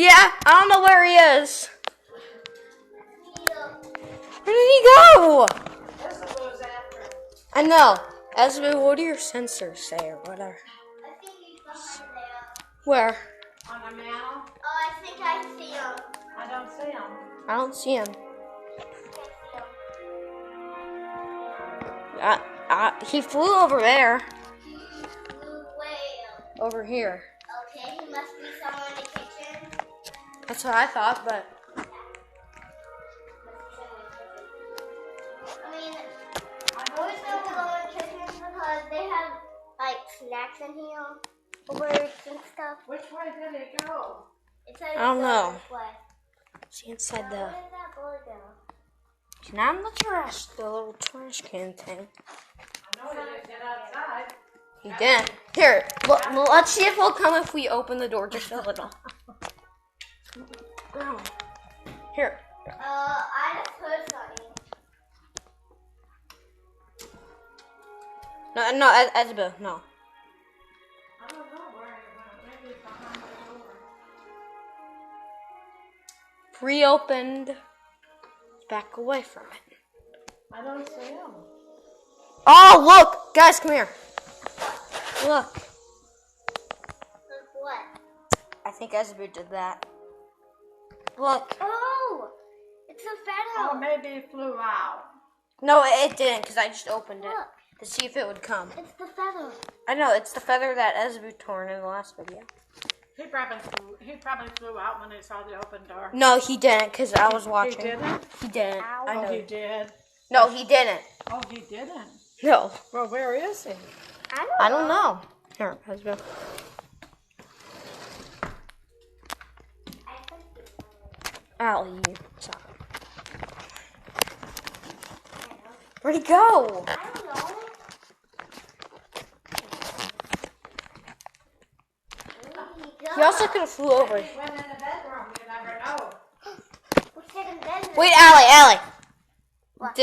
Yeah, I don't know where he is. Where did he go? I know. Esme, what do your sensors say or whatever? I think he's behind there. Where? On the mantle? Oh, I think I see him. I don't see him. I don't see him. He flew over there. He flew way Over here. Okay, he must be somewhere in the kitchen. That's what I thought, but... I mean, I always know to go in the kitchen because they have, like, snacks in here. Words and stuff. Which way did it go? It says I don't know. this way. See inside the... Where did that boy go? He's not in the trash, the little trash can thing. I know he didn't get outside. He didn't. Here, let's see if he'll come if we open the door just a little. Here. I just heard something. No, Esbel, no. I don't know where it went. Maybe it's behind the door. Reopened. Back away from it. I don't see him. Oh, look! Guys, come here. Look. Look what? I think Esbel did that. Look. Oh! It's a feather. Oh, maybe it flew out. No, it didn't, because I just opened it Look. to see if it would come. It's the feather. I know, it's the feather that Esbel torn in the last video. He probably flew out when he saw the open door. No, he didn't, because I was watching. He didn't? He didn't. I know. Oh, he did. No, he didn't. Oh, he didn't. No. Well, where is he? I don't know. Here, Esbel. Allie, sorry. Where'd he go? I don't know. He also could have flew over. He went in the bedroom. You never know. Wait, Allie. What?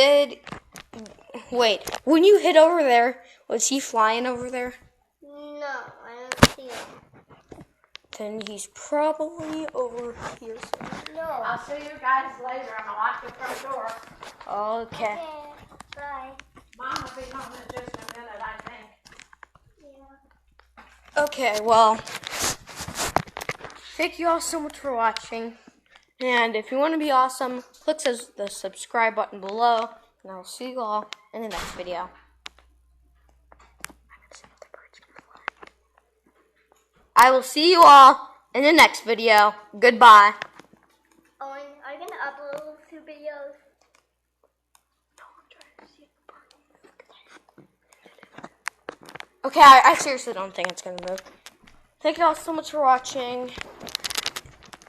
Wait, when you hit over there, was he flying over there? No, I don't see him. Then he's probably over here. No. I'll see you guys later. I'm going to lock the front door. Okay. Okay. Bye. Mom will be home in just a minute, I think. Yeah. Okay, well, thank you all so much for watching. And if you want to be awesome, click the subscribe button below. And I'll see you all in the next video. I will see you all in the next video. Goodbye. Oh, and are you going to upload 2 videos? Okay, I seriously don't think it's going to move. Thank you all so much for watching.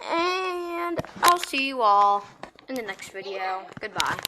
And I'll see you all in the next video. Goodbye.